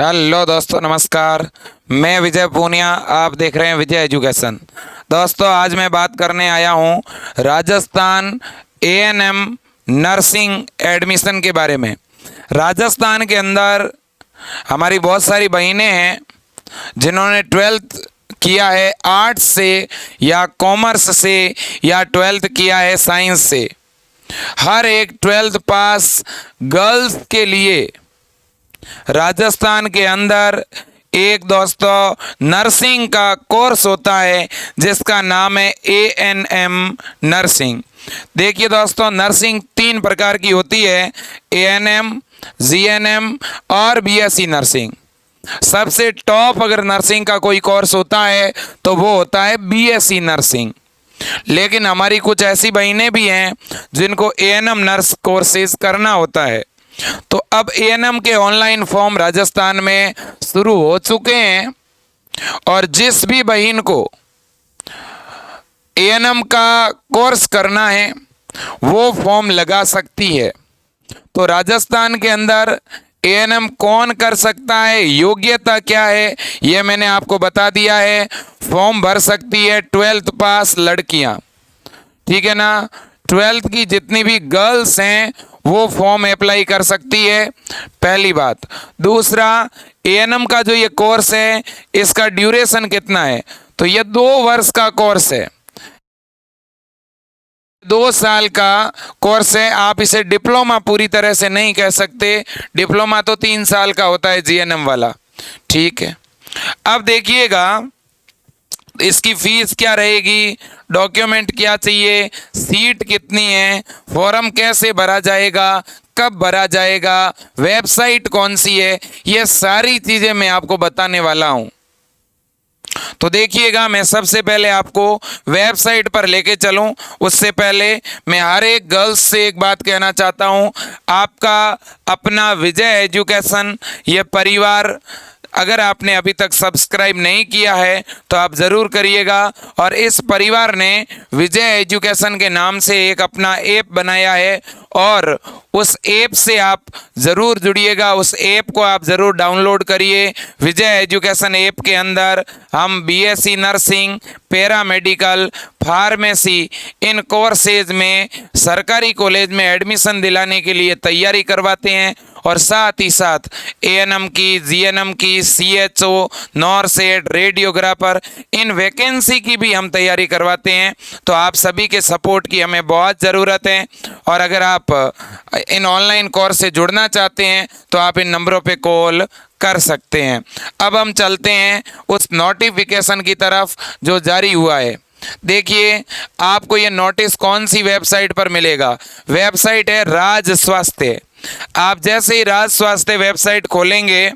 Hello दोस्तों, नमस्कार। मैं विजय पूनिया, आप देख रहे हैं विजय एजुकेशन। दोस्तों, आज मैं बात करने आया हूं राजस्थान एएनएम नर्सिंग एडमिशन के बारे में। राजस्थान के अंदर हमारी बहुत सारी बहनें हैं जिन्होंने 12th किया है आर्ट्स से या कॉमर्स से या 12th किया है साइंस से। हर एक 12th पास गर्ल्स के लिए राजस्थान के अंदर एक दोस्तों नर्सिंग का कोर्स होता है जिसका नाम है एएनएम नर्सिंग। देखिए दोस्तों, नर्सिंग 3 प्रकार की होती है, एएनएम, जीएनएम और बीएससी नर्सिंग। सबसे टॉप अगर नर्सिंग का कोई कोर्स होता है तो वो होता है बीएससी नर्सिंग। लेकिन हमारी कुछ ऐसी बहनें भी हैं जिनको एएनएम नर्स कोर्सेज करना होता है। तो अब एएनएम के ऑनलाइन फॉर्म राजस्थान में शुरू हो चुके हैं और जिस भी बहन को एएनएम का कोर्स करना है वो फॉर्म लगा सकती है। तो राजस्थान के अंदर एएनएम कौन कर सकता है, योग्यता क्या है, ये मैंने आपको बता दिया है। फॉर्म भर सकती है 12th पास लड़कियां, ठीक है ना। 12th की जितनी भी गर्ल्स हैं वो फॉर्म अप्लाई कर सकती है, पहली बात। दूसरा, एएनएम का जो ये कोर्स है इसका ड्यूरेशन कितना है, तो ये 2 वर्ष का कोर्स है, 2 साल का कोर्स है। आप इसे डिप्लोमा पूरी तरह से नहीं कह सकते, डिप्लोमा तो 3 साल का होता है जीएनएम वाला, ठीक है। अब देखिएगा इसकी फीस क्या रहेगी, डॉक्यूमेंट क्या चाहिए, सीट कितनी है, फॉर्म कैसे भरा जाएगा, कब भरा जाएगा, वेबसाइट कौन सी है, ये सारी चीज़ें मैं आपको बताने वाला हूँ। तो देखिएगा, मैं सबसे पहले आपको वेबसाइट पर लेके चलूं उससे पहले मैं हर एक गर्ल्स से एक बात कहना चाहता हूं। आपका अपना विजय एजुकेशन ये परिवार अगर आपने अभी तक सब्सक्राइब नहीं किया है तो आप ज़रूर करिएगा। और इस परिवार ने विजय एजुकेशन के नाम से एक अपना ऐप बनाया है और उस ऐप से आप ज़रूर जुड़िएगा, उस ऐप को आप ज़रूर डाउनलोड करिए। विजय एजुकेशन ऐप के अंदर हम बीएससी नर्सिंग, पैरामेडिकल, फार्मेसी इन कोर्सेज में सरकारी कॉलेज में एडमिशन दिलाने के लिए तैयारी करवाते हैं और साथ ही साथ एएनएम की, जीएनएम की, सीएचओ, नॉर्सेट, रेडियोग्राफर इन वैकेंसी की भी हम तैयारी करवाते हैं। तो आप सभी के सपोर्ट की हमें बहुत ज़रूरत है। और अगर आप इन ऑनलाइन कोर्स से जुड़ना चाहते हैं तो आप इन नंबरों पे कॉल कर सकते हैं। अब हम चलते हैं उस नोटिफिकेशन की तरफ जो जारी हुआ है। देखिए, आपको ये नोटिस कौन सी वेबसाइट पर मिलेगा, वेबसाइट है राज स्वास्थ्य। आप जैसे ही राज स्वास्थ्य वेबसाइट खोलेंगे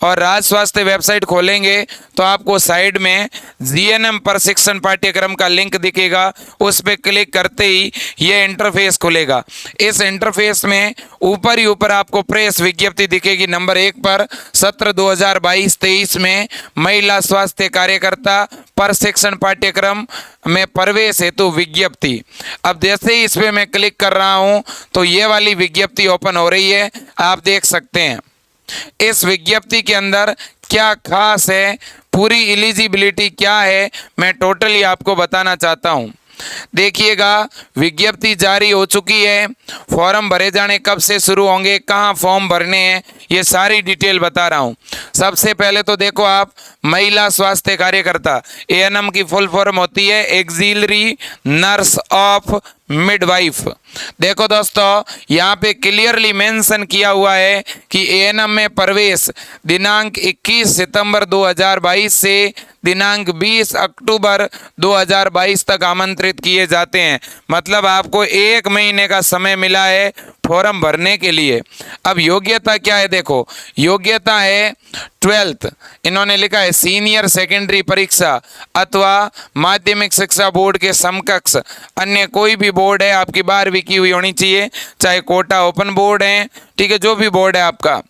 और राज स्वास्थ्य वेबसाइट खोलेंगे तो आपको साइड में जीएनएम प्रशिक्षण पाठ्यक्रम का लिंक दिखेगा, उस पर क्लिक करते ही ये इंटरफेस खुलेगा। इस इंटरफेस में ऊपर ही ऊपर आपको प्रेस विज्ञप्ति दिखेगी नंबर 1 पर, सत्र 2022-23 में महिला स्वास्थ्य कार्यकर्ता प्रशिक्षण पाठ्यक्रम में प्रवेश हेतु विज्ञप्ति। अब जैसे ही इस पर मैं क्लिक कर रहा हूँ तो ये वाली विज्ञप्ति ओपन हो रही है, आप देख सकते हैं। इस विज्ञप्ति के अंदर क्या खास है, पूरी एलिजिबिलिटी क्या है, मैं टोटली आपको बताना चाहता हूँ। देखिएगा, विज्ञप्ति जारी हो चुकी है, फॉर्म भरे जाने कब से शुरू होंगे, कहाँ फॉर्म भरने हैं, ये सारी डिटेल बता रहा हूँ। सबसे पहले तो देखो आप, महिला स्वास्थ्य कार्यकर्ता, एएनएम की फुल फॉर्म होती है एक्सिलरी नर्स ऑफ मिडवाइफ। देखो दोस्तों, यहाँ पे क्लियरली मेंशन किया हुआ है कि एएनएम में प्रवेश दिनांक 21 सितंबर 2022 से दिनांक 20 अक्टूबर 2022 तक आमंत्रित किए जाते हैं। मतलब आपको 1 महीने का समय मिला है फॉर्म भरने के लिए। अब योग्यता क्या है, देखो योग्यता है 12th, इन्होंने लिखा है सीनियर सेकेंडरी परीक्षा अथवा माध्यमिक शिक्षा बोर्ड के समकक्ष अन्य कोई भी बोर्ड है, आपकी 12वीं की हुई होनी चाहिए, चाहे कोटा ओपन बोर्ड है, ठीक है, जो भी बोर्ड है आपका,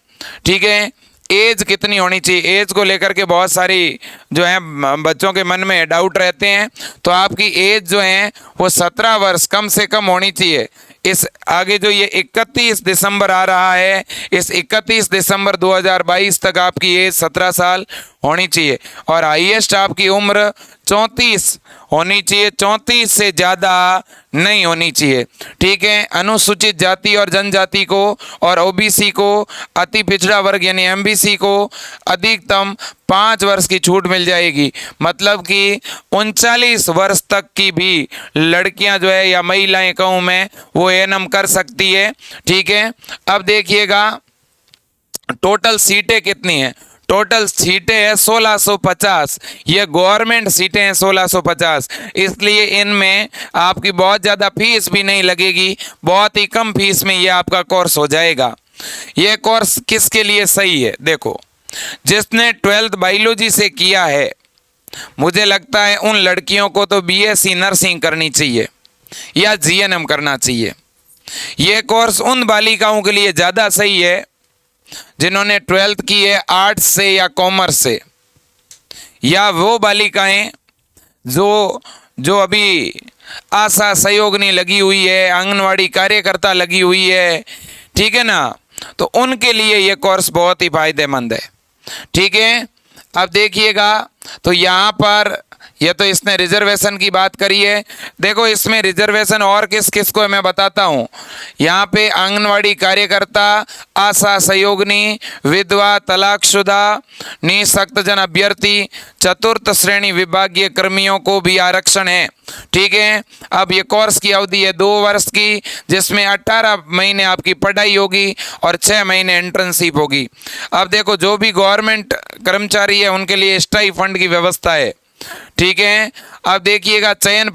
ठीक है। एज कितनी होनी चाहिए, एज को लेकर के बहुत सारी जो है बच्चों के मन में डाउट रहते हैं। तो आपकी एज जो है वो 17 वर्ष कम से कम होनी चाहिए। इस आगे जो ये 31 दिसंबर आ रहा है, इस 31 दिसंबर 2022 तक आपकी एज 17 साल होनी चाहिए और हाईएस्ट आपकी उम्र 34 होनी चाहिए, 34 से ज़्यादा नहीं होनी चाहिए। ठीक है। अनुसूचित जाति और जनजाति को और ओबीसी को, अति पिछड़ा वर्ग यानी एमबीसी को अधिकतम 5 वर्ष की छूट मिल जाएगी। मतलब कि 39 वर्ष तक की भी लड़कियां जो है या महिलाएं कहूँ मैं, वो एएनएम कर सकती है। ठीक है। अब देखिएगा टोटल सीटें कितनी हैं। टोटल सीटें हैं 1650। ये गवर्नमेंट सीटें हैं 1650, इसलिए इनमें आपकी बहुत ज़्यादा फीस भी नहीं लगेगी, बहुत ही कम फीस में ये आपका कोर्स हो जाएगा। ये कोर्स किसके लिए सही है? देखो, जिसने 12th बायोलॉजी से किया है, मुझे लगता है उन लड़कियों को तो बीएससी नर्सिंग करनी चाहिए या जीएनएम करना चाहिए। ये कोर्स उन बालिकाओं के लिए ज़्यादा सही है जिन्होंने 12th की है आर्ट्स से या कॉमर्स से, या वो बालिकाएं जो अभी आशा सहयोगिनी लगी हुई है, आंगनवाड़ी कार्यकर्ता लगी हुई है। ठीक है ना, तो उनके लिए ये कोर्स बहुत ही फायदेमंद है। ठीक है। अब देखिएगा, तो यहाँ पर ये तो इसने रिजर्वेशन की बात करी है। देखो इसमें रिजर्वेशन और किस किस को मैं बताता हूँ। यहाँ पे आंगनवाड़ी कार्यकर्ता, आशा सहयोगिनी, विधवा, तलाकशुदा, निःशक्तजन अभ्यर्थी, चतुर्थ श्रेणी विभागीय कर्मियों को भी आरक्षण है। ठीक है। अब ये कोर्स की अवधि है 2 वर्ष की, जिसमें 18 महीने आपकी पढ़ाई होगी और 6 महीने इंटर्नशिप होगी। अब देखो, जो भी गवर्नमेंट कर्मचारी है उनके लिए स्टाइपेंड की व्यवस्था है। ठीक है। अब देखिएगा चयन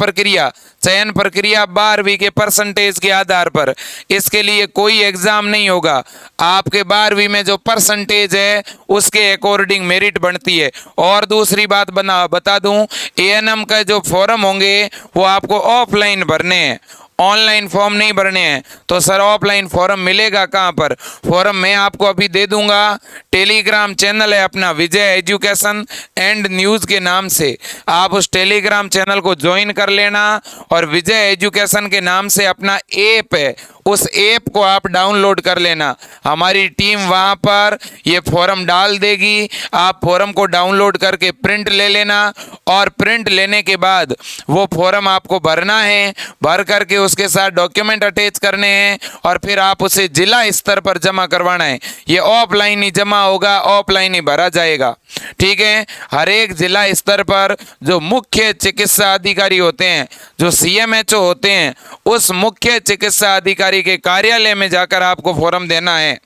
प्रक्रिया 12वीं के परसेंटेज के आधार पर, इसके लिए कोई एग्जाम नहीं होगा। आपके 12वीं में जो परसेंटेज है उसके अकॉर्डिंग मेरिट बनती है। और दूसरी बात बता दूं, एएनएम का जो फॉर्म होंगे वो आपको ऑफलाइन भरने हैं, ऑनलाइन फॉर्म नहीं भरने हैं। तो सर ऑफलाइन फॉर्म मिलेगा कहाँ पर? फॉर्म मैं आपको अभी दे दूंगा। टेलीग्राम चैनल है अपना विजय एजुकेशन एंड न्यूज़ के नाम से, आप उस टेलीग्राम चैनल को ज्वाइन कर लेना और विजय एजुकेशन के नाम से अपना ऐप है, उस ऐप को आप डाउनलोड कर लेना। हमारी टीम वहाँ पर ये फॉर्म डाल देगी। आप फॉर्म को डाउनलोड करके प्रिंट ले लेना और प्रिंट लेने के बाद वो फॉर्म आपको भरना है, भर करके उसके साथ डॉक्यूमेंट अटैच करने हैं और फिर आप उसे जिला स्तर पर जमा करवाना है। ये ऑफलाइन ही जमा होगा, ऑफलाइन ही भरा जाएगा। ठीक है। हर एक जिला स्तर पर जो मुख्य चिकित्सा अधिकारी होते हैं, जो सीएमएचओ होते हैं, उस मुख्य चिकित्सा अधिकारी के कार्यालय में जाकर आपको फॉर्म देना है।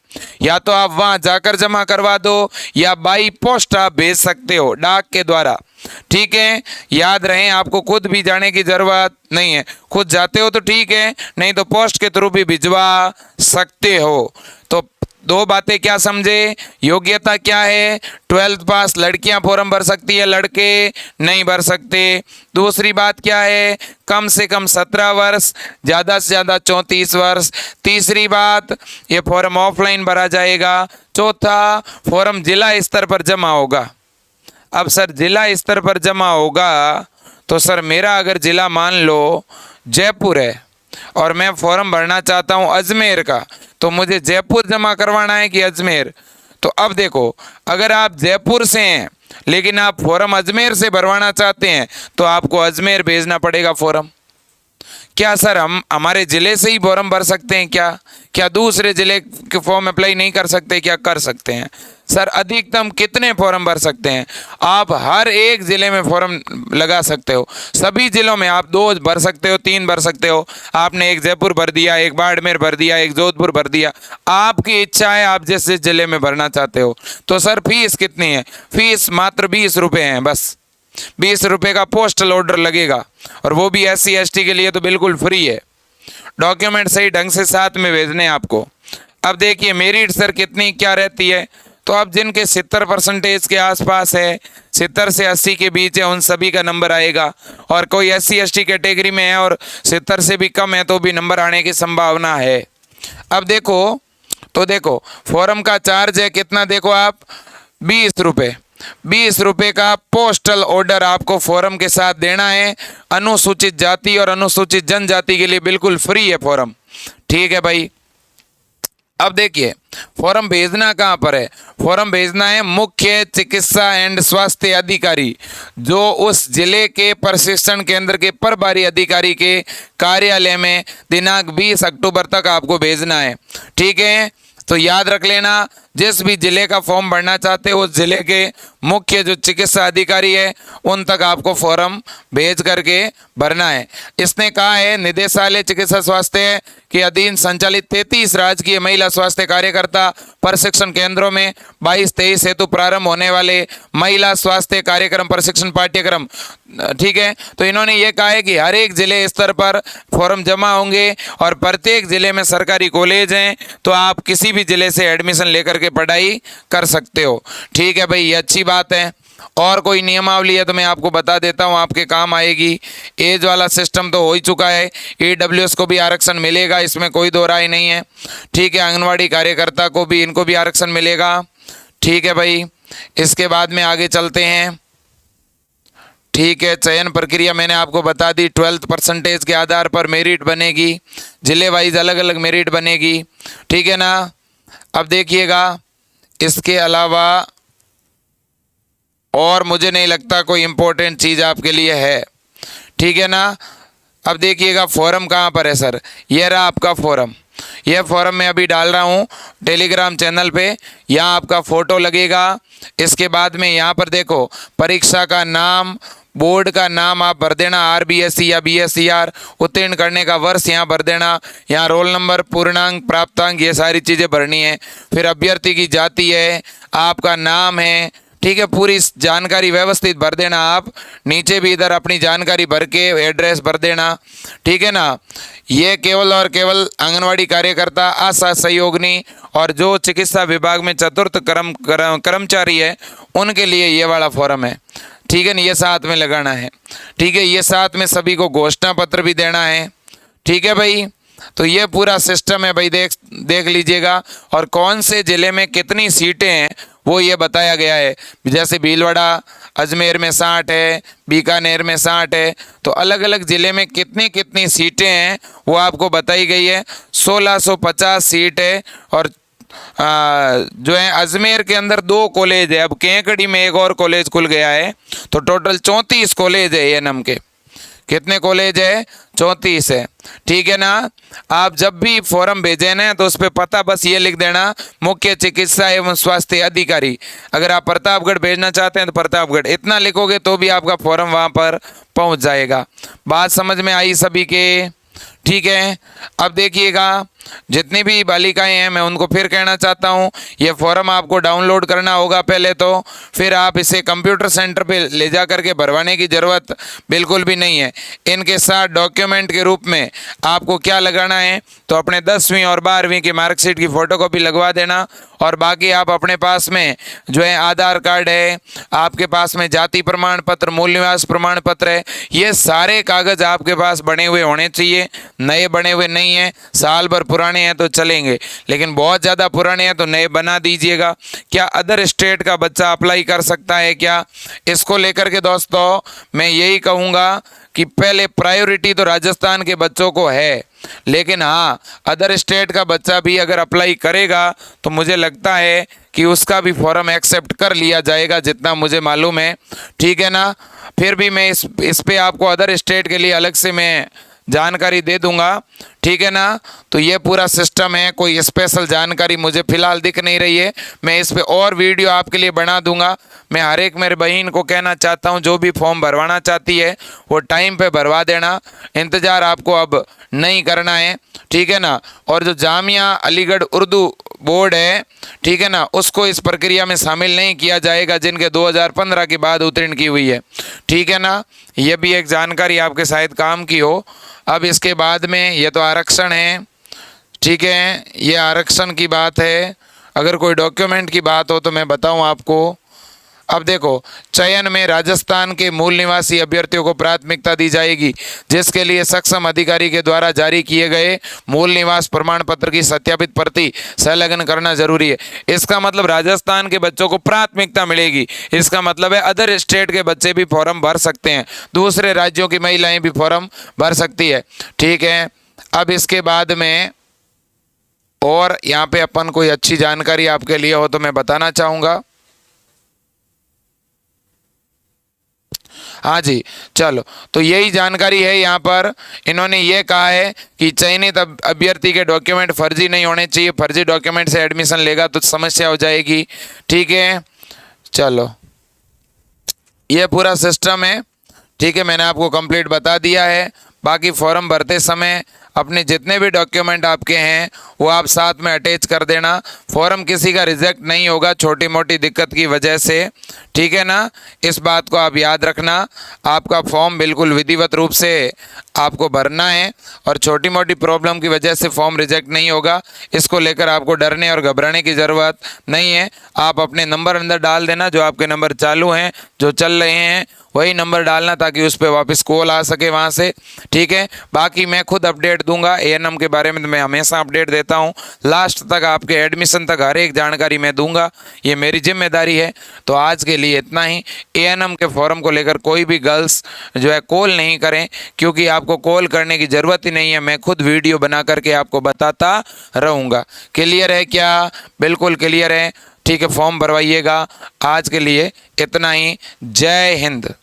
या तो आप वहां जाकर जमा करवा दो या बाई पोस्ट आप भेज सकते हो, डाक के द्वारा। ठीक है। याद रहे, आपको खुद भी जाने की जरूरत नहीं है। खुद जाते हो तो ठीक है, नहीं तो पोस्ट के थ्रू भी भिजवा सकते हो। तो 2 बातें क्या समझे? योग्यता क्या है? 12th पास लड़कियां फॉर्म भर सकती है, लड़के नहीं भर सकते। दूसरी बात क्या है? कम से कम 17 वर्ष, ज़्यादा से ज़्यादा 34 वर्ष। तीसरी बात, ये फॉर्म ऑफलाइन भरा जाएगा। चौथा, फॉर्म जिला स्तर पर जमा होगा। अब सर जिला स्तर पर जमा होगा तो सर मेरा अगर ज़िला मान लो जयपुर है और मैं फॉर्म भरना चाहता हूँ अजमेर का, तो मुझे जयपुर जमा करवाना है कि अजमेर? तो अब देखो, अगर आप जयपुर से हैं लेकिन आप फॉर्म अजमेर से भरवाना चाहते हैं तो आपको अजमेर भेजना पड़ेगा फॉर्म। क्या सर हम हमारे ज़िले से ही फॉर्म भर सकते हैं क्या दूसरे ज़िले के फॉर्म अप्लाई नहीं कर सकते? क्या कर सकते हैं सर। अधिकतम कितने फॉर्म भर सकते हैं? आप हर एक ज़िले में फॉर्म लगा सकते हो। सभी ज़िलों में आप 2 भर सकते हो, 3 भर सकते हो। आपने एक जयपुर भर दिया, एक बाड़मेर भर दिया, एक जोधपुर भर दिया, आपकी इच्छा है, आप जिस जिस ज़िले में भरना चाहते हो। तो सर फीस कितनी है? फीस मात्र 20 रुपये हैं, बस 20 रुपये का पोस्टल ऑर्डर लगेगा और वो भी SC ST के लिए तो बिल्कुल फ्री है। डॉक्यूमेंट सही ढंग से साथ में भेजने हैं आपको। अब देखिए मेरिट सर कितनी क्या रहती है। तो अब जिनके 70% के आसपास है, 70 से 80 के बीच है, उन सभी का नंबर आएगा। और कोई SC ST कैटेगरी में है और 70 से भी कम है तो भी नंबर आने की संभावना है। अब देखो फॉर्म का चार्ज है कितना? देखो आप 20 रुपये, 20 रुपये का पोस्टल ऑर्डर आपको फॉर्म के साथ देना है। अनुसूचित जाति और अनुसूचित जनजाति के लिए बिल्कुल फ्री है फॉर्म। ठीक है भाई। अब देखिए फॉर्म भेजना कहाँ पर है, फॉर्म भेजना है मुख्य चिकित्सा एंड स्वास्थ्य अधिकारी, जो उस जिले के प्रशिक्षण केंद्र के प्रभारी अधिकारी के कार्यालय में दिनांक 20 अक्टूबर तक आपको भेजना है। ठीक है, तो याद रख लेना, जिस भी जिले का फॉर्म भरना चाहते हो उस जिले के मुख्य जो चिकित्सा अधिकारी है उन तक आपको फॉर्म भेज करके भरना है। इसने कहा है निदेशालय चिकित्सा स्वास्थ्य के अधीन संचालित 33 राजकीय महिला स्वास्थ्य कार्यकर्ता प्रशिक्षण केंद्रों में 22-23 हेतु प्रारंभ होने वाले महिला स्वास्थ्य कार्यक्रम प्रशिक्षण पाठ्यक्रम। ठीक है, तो इन्होंने ये कहा है कि हर एक जिले स्तर पर फॉर्म जमा होंगे और प्रत्येक जिले में सरकारी कॉलेज हैं, तो आप किसी भी जिले से एडमिशन लेकर के पढ़ाई कर सकते हो। ठीक है भाई, ये अच्छी बात है। और कोई नियमावली है तो मैं आपको बता देता हूँ, आपके काम आएगी। एज वाला सिस्टम तो हो ही चुका है, EWS को भी आरक्षण मिलेगा, इसमें कोई दो राय नहीं है। ठीक है, आंगनवाड़ी कार्यकर्ता को भी, इनको भी आरक्षण मिलेगा। ठीक है भाई, इसके बाद में आगे चलते हैं। ठीक है, चयन प्रक्रिया मैंने आपको बता दी, 12th परसेंटेज के आधार पर मेरिट बनेगी, जिले वाइज अलग अलग मेरिट बनेगी। ठीक है ना। अब देखिएगा, इसके अलावा और मुझे नहीं लगता कोई इम्पोर्टेंट चीज़ आपके लिए है। ठीक है ना। अब देखिएगा फॉर्म कहाँ पर है सर, ये रहा आपका फॉर्म। यह फॉर्म मैं अभी डाल रहा हूँ टेलीग्राम चैनल पे, यहाँ आपका फ़ोटो लगेगा। इसके बाद में यहाँ पर देखो परीक्षा का नाम, बोर्ड का नाम आप भर देना, RBSC या BSCR, उत्तीर्ण करने का वर्ष यहाँ भर देना, यहाँ रोल नंबर, पूर्णांक, प्राप्तांक, ये सारी चीज़ें भरनी है। फिर अभ्यर्थी की जाति है, आपका नाम है। ठीक है, पूरी जानकारी व्यवस्थित भर देना आप। नीचे भी इधर अपनी जानकारी भर के एड्रेस भर देना। ठीक है ना। ये केवल और केवल आंगनवाड़ी कार्यकर्ता, आशा सहयोगिनी और जो चिकित्सा विभाग में चतुर्थ कर्मचारी है उनके लिए ये वाला फॉर्म है। ठीक है ना, ये साथ में लगाना है। ठीक है, ये साथ में सभी को घोषणा पत्र भी देना है। ठीक है भाई, तो ये पूरा सिस्टम है भाई, देख लीजिएगा। और कौन से ज़िले में कितनी सीटें हैं वो ये बताया गया है। जैसे भीलवाड़ा, अजमेर में 60 है, बीकानेर में 60 है, तो अलग अलग ज़िले में कितनी कितनी सीटें हैं वो आपको बताई गई है। 1650 सीट है। और जो है अजमेर के अंदर 2 कॉलेज है, अब केकड़ी में एक और कॉलेज खुल गया है, तो टोटल 34 कॉलेज है ANM के। कितने कॉलेज है? 34 है। ठीक है ना। आप जब भी फॉर्म भेजें ना तो उस पर पता बस ये लिख देना, मुख्य चिकित्सा एवं स्वास्थ्य अधिकारी। अगर आप प्रतापगढ़ भेजना चाहते हैं तो प्रतापगढ़, इतना लिखोगे तो भी आपका फॉर्म वहाँ पर पहुँच जाएगा। बात समझ में आई सभी के? ठीक है। अब देखिएगा, जितनी भी बालिकाएं हैं मैं उनको फिर कहना चाहता हूं, ये फॉर्म आपको डाउनलोड करना होगा पहले तो, फिर आप इसे कंप्यूटर सेंटर पे ले जा करके भरवाने की ज़रूरत बिल्कुल भी नहीं है। इनके साथ डॉक्यूमेंट के रूप में आपको क्या लगाना है, तो अपने 10वीं और 12वीं की मार्कशीट की फ़ोटोकॉपी लगवा देना। और बाकी आप अपने पास में जो है आधार कार्ड है, आपके पास में जाति प्रमाण पत्र, मूल निवास प्रमाण पत्र है, ये सारे कागज़ आपके पास बने हुए होने चाहिए। नए बने हुए नहीं हैं, साल भर पुराने हैं तो चलेंगे, लेकिन बहुत ज़्यादा पुराने हैं तो नए बना दीजिएगा। क्या अदर स्टेट का बच्चा अप्लाई कर सकता है क्या? इसको लेकर के दोस्तों मैं यही कहूँगा कि पहले प्रायोरिटी तो राजस्थान के बच्चों को है, लेकिन हाँ अदर स्टेट का बच्चा भी अगर अप्लाई करेगा तो मुझे लगता है कि उसका भी फॉर्म एक्सेप्ट कर लिया जाएगा, जितना मुझे मालूम है। ठीक है ना। फिर भी मैं इस पे आपको अदर स्टेट के लिए अलग से मैं जानकारी दे दूंगा। ठीक है ना। तो ये पूरा सिस्टम है, कोई स्पेशल जानकारी मुझे फ़िलहाल दिख नहीं रही है, मैं इस पे और वीडियो आपके लिए बना दूंगा। मैं हर एक मेरे बहन को कहना चाहता हूँ, जो भी फॉर्म भरवाना चाहती है वो टाइम पे भरवा देना, इंतज़ार आपको अब नहीं करना है। ठीक है ना। और जो जामिया अलीगढ़ उर्दू बोर्ड है, ठीक है ना, उसको इस प्रक्रिया में शामिल नहीं किया जाएगा जिनके 2015 के बाद उत्तीर्ण की हुई है। ठीक है ना। ये भी एक जानकारी आपके शायद काम की हो। अब इसके बाद में ये तो आरक्षण है। ठीक है, ये आरक्षण की बात है। अगर कोई डॉक्यूमेंट की बात हो तो मैं बताऊं आपको। अब देखो, चयन में राजस्थान के मूल निवासी अभ्यर्थियों को प्राथमिकता दी जाएगी, जिसके लिए सक्षम अधिकारी के द्वारा जारी किए गए मूल निवास प्रमाण पत्र की सत्यापित प्रति संलग्न करना जरूरी है। इसका मतलब राजस्थान के बच्चों को प्राथमिकता मिलेगी। इसका मतलब है अदर स्टेट के बच्चे भी फॉर्म भर सकते हैं, दूसरे राज्यों की महिलाएं भी फॉर्म भर सकती है। ठीक है। अब इसके बाद में और यहाँ पे अपन कोई अच्छी जानकारी आपके लिए हो तो मैं बताना चाहूँगा। हाँ जी, चलो, तो यही जानकारी है। यहाँ पर इन्होंने ये कहा है कि चयनित अभ्यर्थी के डॉक्यूमेंट फर्जी नहीं होने चाहिए, फर्जी डॉक्यूमेंट से एडमिशन लेगा तो समस्या हो जाएगी। ठीक है, चलो, ये पूरा सिस्टम है। ठीक है, मैंने आपको कंप्लीट बता दिया है। बाकी फॉर्म भरते समय अपने जितने भी डॉक्यूमेंट आपके हैं वो आप साथ में अटैच कर देना। फॉर्म किसी का रिजेक्ट नहीं होगा छोटी मोटी दिक्कत की वजह से। ठीक है ना, इस बात को आप याद रखना। आपका फॉर्म बिल्कुल विधिवत रूप से आपको भरना है और छोटी मोटी प्रॉब्लम की वजह से फॉर्म रिजेक्ट नहीं होगा। इसको लेकर आपको डरने और घबराने की ज़रूरत नहीं है। आप अपने नंबर अंदर डाल देना, जो आपके नंबर चालू हैं, जो चल रहे हैं, वही नंबर डालना ताकि उस पर वापस कॉल आ सके वहाँ से। ठीक है, बाकी मैं खुद अपडेट दूंगा। एएनएम के बारे में तो मैं हमेशा अपडेट देता हूँ, लास्ट तक आपके एडमिशन तक हर एक जानकारी मैं दूंगा, ये मेरी जिम्मेदारी है। तो आज के लिए इतना ही। एएनएम के फॉर्म को लेकर कोई भी गर्ल्स जो है कॉल नहीं करें, क्योंकि आपको कॉल करने की ज़रूरत ही नहीं है, मैं खुद वीडियो बना करके आपको बताता रहूँगा। क्लियर है क्या? बिल्कुल क्लियर है। ठीक है, फॉर्म भरवाइएगा। आज के लिए इतना ही। जय हिंद।